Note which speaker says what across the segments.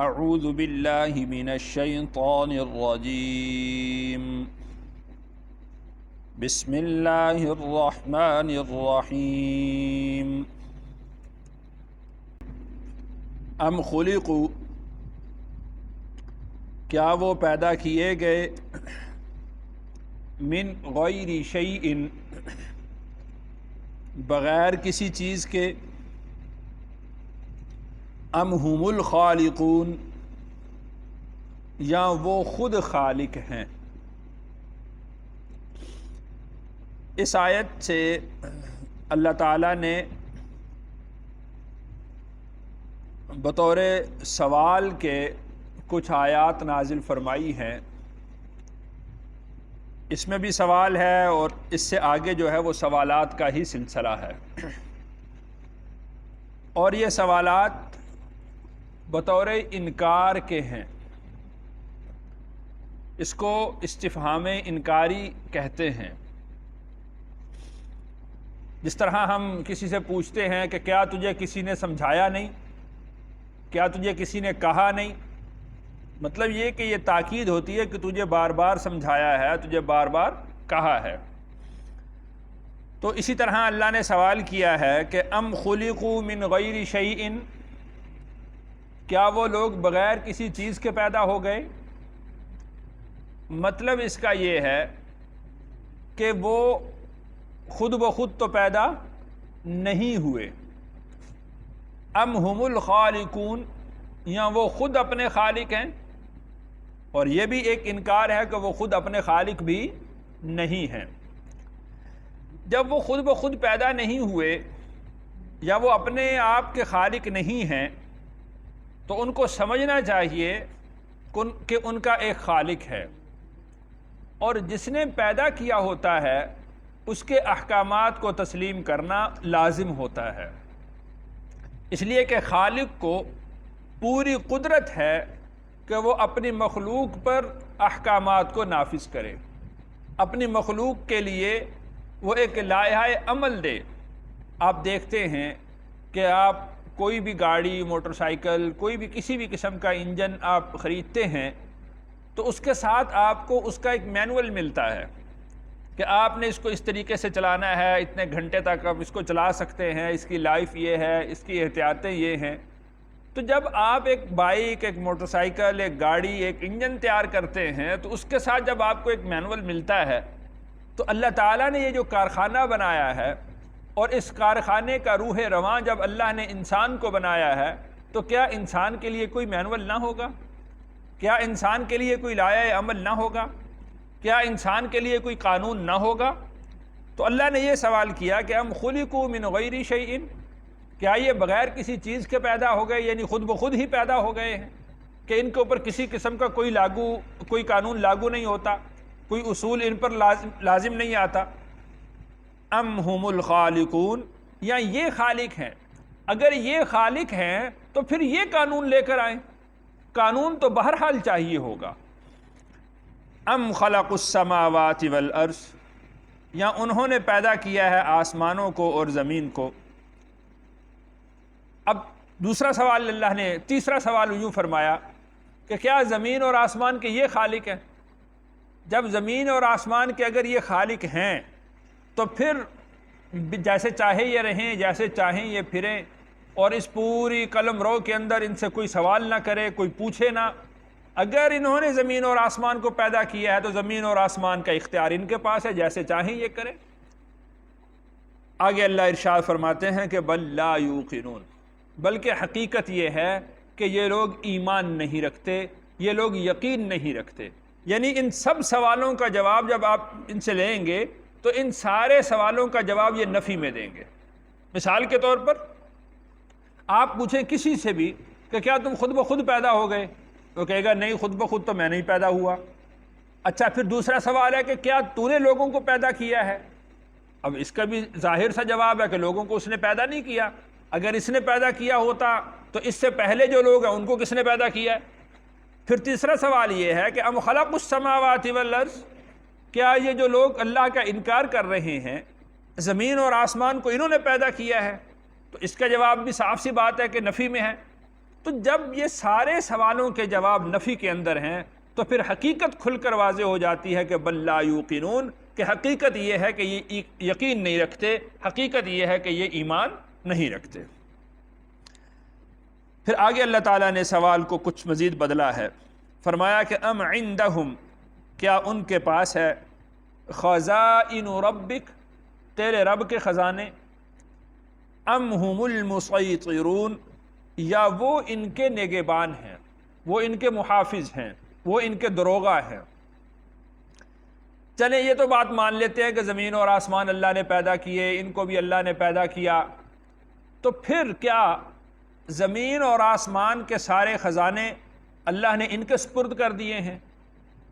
Speaker 1: اعوذ باللہ من الشیطان الرجیم بسم اللہ الرحمن الرحیم ام خلقوا، کیا وہ پیدا کیے گئے من غیر شیء، بغیر کسی چیز کے، ام هم الخالقون، یا وہ خود خالق ہیں۔ اس آیت سے اللہ تعالیٰ نے بطور سوال کے کچھ آیات نازل فرمائی ہیں۔ اس میں بھی سوال ہے اور اس سے آگے جو ہے وہ سوالات کا ہی سلسلہ ہے، اور یہ سوالات بطور انکار کے ہیں۔ اس کو استفہام انکاری کہتے ہیں۔ جس طرح ہم کسی سے پوچھتے ہیں کہ کیا تجھے کسی نے سمجھایا نہیں، کیا تجھے کسی نے کہا نہیں، مطلب یہ کہ یہ تاکید ہوتی ہے کہ تجھے بار بار سمجھایا ہے، تجھے بار بار کہا ہے۔ تو اسی طرح اللہ نے سوال کیا ہے کہ ام خلقوا من غیر شیء، کیا وہ لوگ بغیر کسی چیز کے پیدا ہو گئے؟ مطلب اس کا یہ ہے کہ وہ خود بخود تو پیدا نہیں ہوئے۔ ام هم الخالقون، یا وہ خود اپنے خالق ہیں، اور یہ بھی ایک انکار ہے کہ وہ خود اپنے خالق بھی نہیں ہیں۔ جب وہ خود بخود پیدا نہیں ہوئے یا وہ اپنے آپ کے خالق نہیں ہیں، تو ان کو سمجھنا چاہیے کہ ان کا ایک خالق ہے، اور جس نے پیدا کیا ہوتا ہے اس کے احکامات کو تسلیم کرنا لازم ہوتا ہے، اس لیے کہ خالق کو پوری قدرت ہے کہ وہ اپنی مخلوق پر احکامات کو نافذ کرے، اپنی مخلوق کے لیے وہ ایک لائحہ عمل دے۔ آپ دیکھتے ہیں کہ آپ کوئی بھی گاڑی، موٹر سائیکل، کوئی بھی کسی بھی قسم کا انجن آپ خریدتے ہیں تو اس کے ساتھ آپ کو اس کا ایک مینول ملتا ہے کہ آپ نے اس کو اس طریقے سے چلانا ہے، اتنے گھنٹے تک آپ اس کو چلا سکتے ہیں، اس کی لائف یہ ہے، اس کی احتیاطیں یہ ہیں۔ تو جب آپ ایک بائک، ایک موٹر سائیکل، ایک گاڑی، ایک انجن تیار کرتے ہیں تو اس کے ساتھ جب آپ کو ایک مینول ملتا ہے تو اللہ تعالیٰ نے یہ جو کارخانہ بنایا ہے، اور اس کارخانے کا روح رواں جب اللہ نے انسان کو بنایا ہے، تو کیا انسان کے لیے کوئی مینول نہ ہوگا؟ کیا انسان کے لیے کوئی لائحہ عمل نہ ہوگا؟ کیا انسان کے لیے کوئی قانون نہ ہوگا؟ تو اللہ نے یہ سوال کیا کہ ام خلقوا من غیر شیء، کیا یہ بغیر کسی چیز کے پیدا ہو گئے، یعنی خود بخود ہی پیدا ہو گئے ہیں کہ ان کے اوپر کسی قسم کا کوئی قانون لاگو نہیں ہوتا، کوئی اصول ان پر لازم نہیں آتا؟ ام هم الخالقون، یا یہ خالق ہیں؟ اگر یہ خالق ہیں تو پھر یہ قانون لے کر آئیں، قانون تو بہرحال چاہیے ہوگا۔ ام خلق السماوات والارض، یا انہوں نے پیدا کیا ہے آسمانوں کو اور زمین کو۔ اب دوسرا سوال اللہ نے، تیسرا سوال یوں فرمایا کہ کیا زمین اور آسمان کے یہ خالق ہیں؟ جب زمین اور آسمان کے اگر یہ خالق ہیں تو پھر جیسے چاہے یہ رہیں، جیسے چاہیں یہ پھریں، اور اس پوری قلم رو کے اندر ان سے کوئی سوال نہ کرے، کوئی پوچھے نہ۔ اگر انہوں نے زمین اور آسمان کو پیدا کیا ہے تو زمین اور آسمان کا اختیار ان کے پاس ہے، جیسے چاہیں یہ کریں۔ آگے اللہ ارشاد فرماتے ہیں کہ بل لا یوقنون، بلکہ حقیقت یہ ہے کہ یہ لوگ ایمان نہیں رکھتے، یہ لوگ یقین نہیں رکھتے۔ یعنی ان سب سوالوں کا جواب جب آپ ان سے لیں گے تو ان سارے سوالوں کا جواب یہ نفی میں دیں گے۔ مثال کے طور پر آپ پوچھیں کسی سے بھی کہ کیا تم خود بخود پیدا ہو گئے، وہ کہے گا نہیں، خود بخود تو میں نہیں پیدا ہوا۔ اچھا، پھر دوسرا سوال ہے کہ کیا تو نے لوگوں کو پیدا کیا ہے؟ اب اس کا بھی ظاہر سا جواب ہے کہ لوگوں کو اس نے پیدا نہیں کیا۔ اگر اس نے پیدا کیا ہوتا تو اس سے پہلے جو لوگ ہیں ان کو کس نے پیدا کیا ہے؟ پھر تیسرا سوال یہ ہے کہ ام خلق السماوات والارض، کیا یہ جو لوگ اللہ کا انکار کر رہے ہیں زمین اور آسمان کو انہوں نے پیدا کیا ہے؟ تو اس کا جواب بھی صاف سی بات ہے کہ نفی میں ہے۔ تو جب یہ سارے سوالوں کے جواب نفی کے اندر ہیں تو پھر حقیقت کھل کر واضح ہو جاتی ہے کہ بل لا یوقنون، کہ حقیقت یہ ہے کہ یہ یقین نہیں رکھتے، حقیقت یہ ہے کہ یہ ایمان نہیں رکھتے۔ پھر آگے اللہ تعالیٰ نے سوال کو کچھ مزید بدلا ہے، فرمایا کہ ام عندہم، کیا ان کے پاس ہے خزائن ربک، تیرے رب کے خزانے، ام ہم المسیطرون، یا وہ ان کے نگہبان ہیں، وہ ان کے محافظ ہیں، وہ ان کے دروغہ ہیں۔ چلیں یہ تو بات مان لیتے ہیں کہ زمین اور آسمان اللہ نے پیدا کیے، ان کو بھی اللہ نے پیدا کیا، تو پھر کیا زمین اور آسمان کے سارے خزانے اللہ نے ان کے سپرد کر دیے ہیں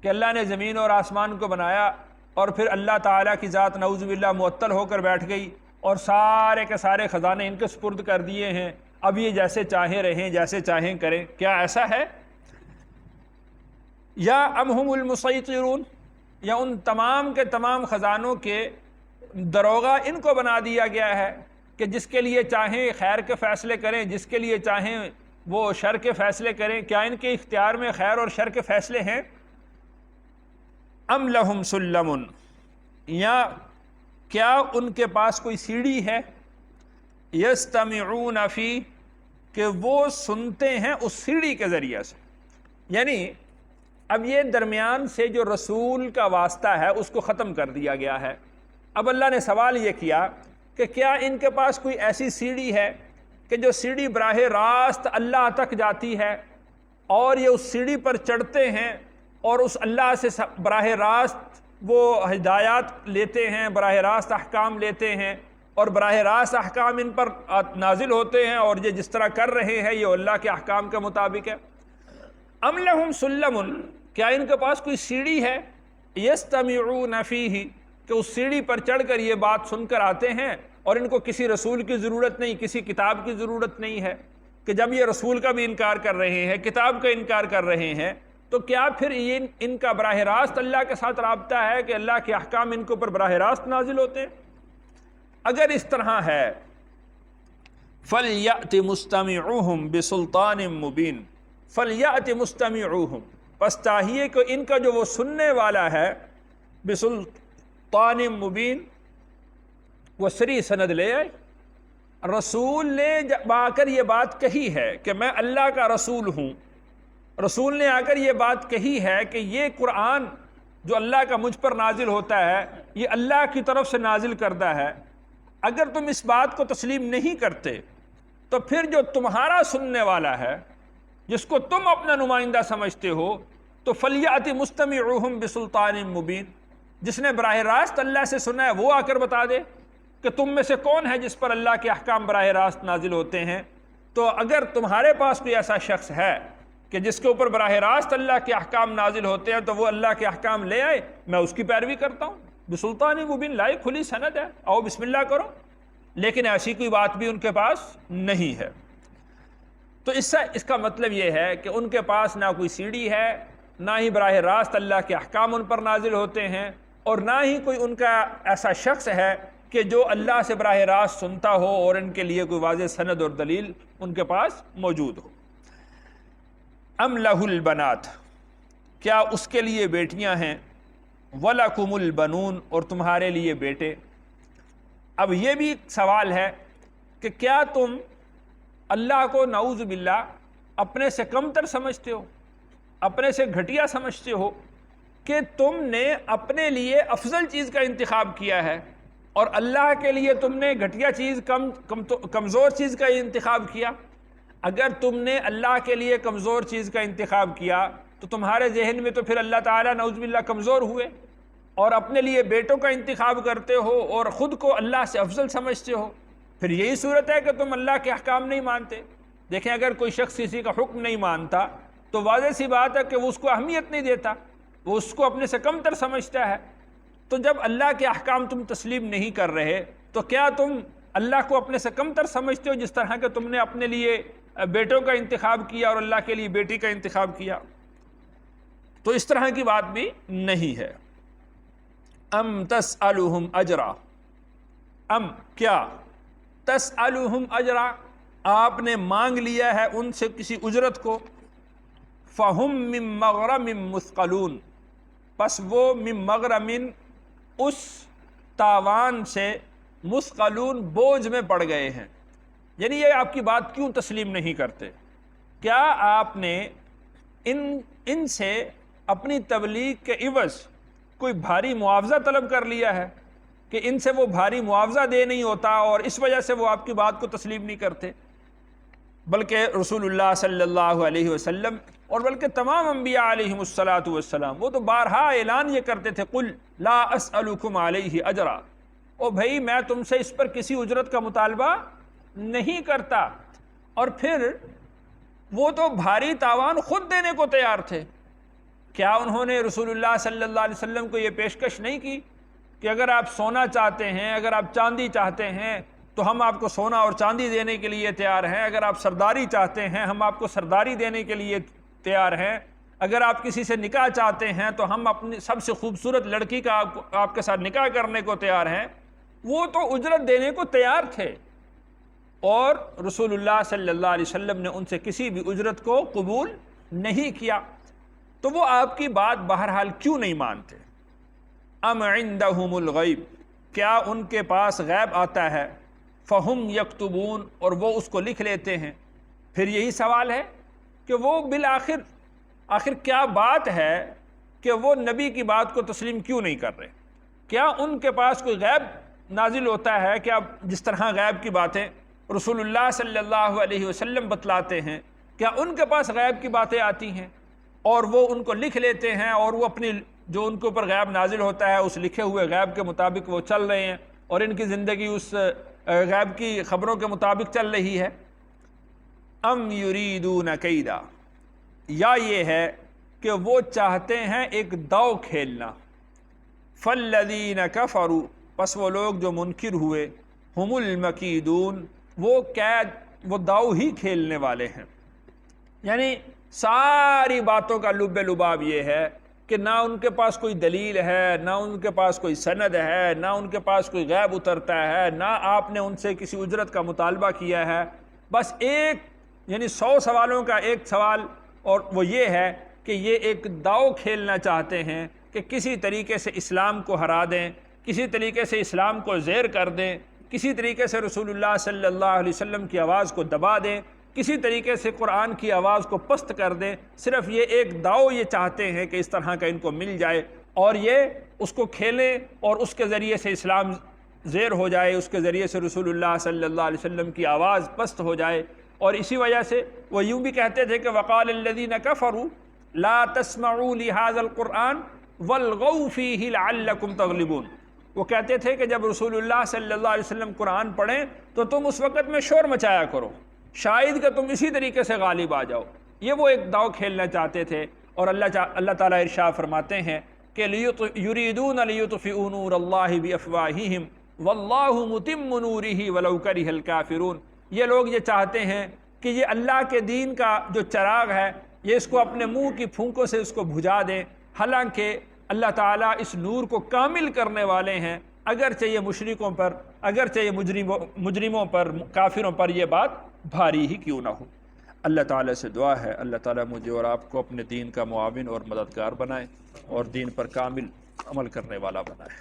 Speaker 1: کہ اللہ نے زمین اور آسمان کو بنایا اور پھر اللہ تعالیٰ کی ذات نعوذ باللہ معطل ہو کر بیٹھ گئی اور سارے کے سارے خزانے ان کے سپرد کر دیے ہیں، اب یہ جیسے چاہیں رہیں، جیسے چاہیں کریں؟ کیا ایسا ہے؟ یا ام ہم المسیطرون، یا ان تمام کے تمام خزانوں کے دروغہ ان کو بنا دیا گیا ہے کہ جس کے لیے چاہیں خیر کے فیصلے کریں، جس کے لیے چاہیں وہ شر کے فیصلے کریں؟ کیا ان کے اختیار میں خیر اور شر کے فیصلے ہیں؟ ام لہم سلم، یا کیا ان کے پاس کوئی سیڑھی ہے، یستمعون فی، کہ وہ سنتے ہیں اس سیڑھی کے ذریعے سے؟ یعنی اب یہ درمیان سے جو رسول کا واسطہ ہے اس کو ختم کر دیا گیا ہے۔ اب اللہ نے سوال یہ کیا کہ کیا ان کے پاس کوئی ایسی سیڑھی ہے کہ جو سیڑھی براہ راست اللہ تک جاتی ہے اور یہ اس سیڑھی پر چڑھتے ہیں اور اس اللہ سے براہ راست وہ ہدایات لیتے ہیں، براہ راست احکام لیتے ہیں اور براہ راست احکام ان پر نازل ہوتے ہیں اور یہ جس طرح کر رہے ہیں یہ اللہ کے احکام کے مطابق ہے؟ ام لہم سلم، کیا ان کے پاس کوئی سیڑھی ہے، یستمعون فیہ، کہ اس سیڑھی پر چڑھ کر یہ بات سن کر آتے ہیں اور ان کو کسی رسول کی ضرورت نہیں، کسی کتاب کی ضرورت نہیں ہے، کہ جب یہ رسول کا بھی انکار کر رہے ہیں، کتاب کا انکار کر رہے ہیں، تو کیا پھر ان کا براہ راست اللہ کے ساتھ رابطہ ہے کہ اللہ کے احکام ان کے اوپر براہ راست نازل ہوتے ہیں؟ اگر اس طرح ہے فَلْيَأْتِ مُسْتَمِعُوهُمْ بِسُلْطَانٍ مُبِينٍ، فَلْيَأْتِ مُسْتَمِعُوهُمْ، پس چاہیے کہ ان کا جو وہ سننے والا ہے بِسُلْطَانٍ مُبِينٍ، وہ صریح سند لے آئے۔ رسول نے جب آ کر یہ بات کہی ہے کہ میں اللہ کا رسول ہوں، رسول نے آ کر یہ بات کہی ہے کہ یہ قرآن جو اللہ کا مجھ پر نازل ہوتا ہے یہ اللہ کی طرف سے نازل کردہ ہے، اگر تم اس بات کو تسلیم نہیں کرتے تو پھر جو تمہارا سننے والا ہے جس کو تم اپنا نمائندہ سمجھتے ہو، تو فَلْيَأْتِ مُسْتَمِعُوهُمْ بِسُلْطَانٍ مُبِينٍ، جس نے براہ راست اللہ سے سنا ہے وہ آ کر بتا دے کہ تم میں سے کون ہے جس پر اللہ کے احکام براہ راست نازل ہوتے ہیں۔ تو اگر تمہارے پاس کوئی ایسا شخص ہے کہ جس کے اوپر براہ راست اللہ کے احکام نازل ہوتے ہیں تو وہ اللہ کے احکام لے آئے، میں اس کی پیروی کرتا ہوں، بسلطان مبین، لائے کھلی سند ہے، آؤ بسم اللہ کرو۔ لیکن ایسی کوئی بات بھی ان کے پاس نہیں ہے۔ تو اس کا مطلب یہ ہے کہ ان کے پاس نہ کوئی سیڑھی ہے، نہ ہی براہ راست اللہ کے احکام ان پر نازل ہوتے ہیں، اور نہ ہی کوئی ان کا ایسا شخص ہے کہ جو اللہ سے براہ راست سنتا ہو اور ان کے لیے کوئی واضح سند اور دلیل ان کے پاس موجود ہو۔ ام لہ البنات، کیا اس کے لیے بیٹیاں ہیں، وَلَكُمُ الْبَنُونَ، اور تمہارے لیے بیٹے۔ اب یہ بھی سوال ہے کہ کیا تم اللہ کو نعوذ باللہ اپنے سے کمتر سمجھتے ہو، اپنے سے گھٹیا سمجھتے ہو کہ تم نے اپنے لیے افضل چیز کا انتخاب کیا ہے اور اللہ کے لیے تم نے گھٹیا چیز، کمزور چیز کا انتخاب کیا؟ اگر تم نے اللہ کے لیے کمزور چیز کا انتخاب کیا تو تمہارے ذہن میں تو پھر اللہ تعالیٰ نعوذ باللہ کمزور ہوئے، اور اپنے لیے بیٹوں کا انتخاب کرتے ہو اور خود کو اللہ سے افضل سمجھتے ہو، پھر یہی صورت ہے کہ تم اللہ کے احکام نہیں مانتے۔ دیکھیں اگر کوئی شخص کسی کا حکم نہیں مانتا تو واضح سی بات ہے کہ وہ اس کو اہمیت نہیں دیتا، وہ اس کو اپنے سے کمتر سمجھتا ہے۔ تو جب اللہ کے احکام تم تسلیم نہیں کر رہے تو کیا تم اللہ کو اپنے سے کمتر سمجھتے ہو جس طرح کہ تم نے اپنے لیے بیٹوں کا انتخاب کیا اور اللہ کے لیے بیٹی کا انتخاب کیا؟ تو اس طرح کی بات بھی نہیں ہے۔ ام تسألہم اجرا، ام کیا، تسألہم اجرا، آپ نے مانگ لیا ہے ان سے کسی اجرت کو، فہم من مغرم مثقلون، پس وہ من مغرم اس تاوان سے، مثقلون بوجھ میں پڑ گئے ہیں۔ یعنی یہ آپ کی بات کیوں تسلیم نہیں کرتے؟ کیا آپ نے ان سے اپنی تبلیغ کے عوض کوئی بھاری معاوضہ طلب کر لیا ہے کہ ان سے وہ بھاری معاوضہ دے نہیں ہوتا اور اس وجہ سے وہ آپ کی بات کو تسلیم نہیں کرتے؟ بلکہ رسول اللہ صلی اللہ علیہ وسلم اور بلکہ تمام انبیاء علیہم الصلاۃ والسلام وہ تو بارہا اعلان یہ کرتے تھے، قل لا اسألکم علیہ اجرا، او بھائی میں تم سے اس پر کسی اجرت کا مطالبہ نہیں کرتا۔ اور پھر وہ تو بھاری تاوان خود دینے کو تیار تھے۔ کیا انہوں نے رسول اللہ صلی اللہ علیہ وسلم کو یہ پیشکش نہیں کی کہ اگر آپ سونا چاہتے ہیں، اگر آپ چاندی چاہتے ہیں تو ہم آپ کو سونا اور چاندی دینے کے لیے تیار ہیں، اگر آپ سرداری چاہتے ہیں ہم آپ کو سرداری دینے کے لیے تیار ہیں، اگر آپ کسی سے نکاح چاہتے ہیں تو ہم اپنی سب سے خوبصورت لڑکی کا آپ کے ساتھ نکاح کرنے کو تیار ہیں۔ وہ تو اجرت دینے کو تیار تھے، اور رسول اللہ صلی اللہ علیہ وسلم نے ان سے کسی بھی اجرت کو قبول نہیں کیا۔ تو وہ آپ کی بات بہرحال کیوں نہیں مانتے؟ ام عندہم الغیب، کیا ان کے پاس غیب آتا ہے؟ فہم یکتبون، اور وہ اس کو لکھ لیتے ہیں۔ پھر یہی سوال ہے کہ وہ آخر کیا بات ہے کہ وہ نبی کی بات کو تسلیم کیوں نہیں کر رہے؟ کیا ان کے پاس کوئی غیب نازل ہوتا ہے؟ کیا جس طرح غیب کی باتیں رسول اللہ صلی اللہ علیہ وسلم بتلاتے ہیں، کیا ان کے پاس غیب کی باتیں آتی ہیں اور وہ ان کو لکھ لیتے ہیں اور وہ اپنی جو ان کے اوپر غیب نازل ہوتا ہے اس لکھے ہوئے غیب کے مطابق وہ چل رہے ہیں اور ان کی زندگی اس غیب کی خبروں کے مطابق چل رہی ہے؟ ام یریدون کیدا، یا یہ ہے کہ وہ چاہتے ہیں ایک داؤ کھیلنا۔ فالذین کفروا، پس وہ لوگ جو منکر ہوئے، ہم المکیدون، وہ داؤ ہی کھیلنے والے ہیں۔ یعنی ساری باتوں کا لب لباب یہ ہے کہ نہ ان کے پاس کوئی دلیل ہے، نہ ان کے پاس کوئی سند ہے، نہ ان کے پاس کوئی غیب اترتا ہے، نہ آپ نے ان سے کسی اجرت کا مطالبہ کیا ہے۔ بس یعنی 100 سوالوں کا ایک سوال، اور وہ یہ ہے کہ یہ ایک داؤ کھیلنا چاہتے ہیں کہ کسی طریقے سے اسلام کو ہرا دیں، کسی طریقے سے اسلام کو زیر کر دیں، کسی طریقے سے رسول اللہ صلی اللہ علیہ وسلم کی آواز کو دبا دیں، کسی طریقے سے قرآن کی آواز کو پست کر دیں۔ صرف یہ ایک داؤ یہ چاہتے ہیں کہ اس طرح کا ان کو مل جائے اور یہ اس کو کھیلیں اور اس کے ذریعے سے اسلام زیر ہو جائے، اس کے ذریعے سے رسول اللہ صلی اللہ علیہ وسلم کی آواز پست ہو جائے۔ اور اسی وجہ سے وہ یوں بھی کہتے تھے کہ وقال الذین کفروا لا تسمعوا لهذا القرآن والغوا فیہ لعلکم تغلبون۔ وہ کہتے تھے کہ جب رسول اللہ صلی اللہ علیہ وسلم قرآن پڑھیں تو تم اس وقت میں شور مچایا کرو، شاید کہ تم اسی طریقے سے غالب آ جاؤ۔ یہ وہ ایک داؤ کھیلنا چاہتے تھے۔ اور اللہ تعالیٰ ارشاد فرماتے ہیں کہ یریدون لیطفئوا نور اللہ بافواہہم واللہ متم نورہ ولو کرہ الکافرون۔ یہ لوگ یہ چاہتے ہیں کہ یہ اللہ کے دین کا جو چراغ ہے یہ اس کو اپنے منہ کی پھونکوں سے اس کو بجھا دیں، حالانکہ اللہ تعالیٰ اس نور کو کامل کرنے والے ہیں، اگرچہ یہ مشرکوں پر، اگرچہ یہ مجرموں پر، کافروں پر یہ بات بھاری ہی کیوں نہ ہو۔ اللہ تعالیٰ سے دعا ہے اللہ تعالیٰ مجھے اور آپ کو اپنے دین کا معاون اور مددگار بنائے اور دین پر کامل عمل کرنے والا بنائے۔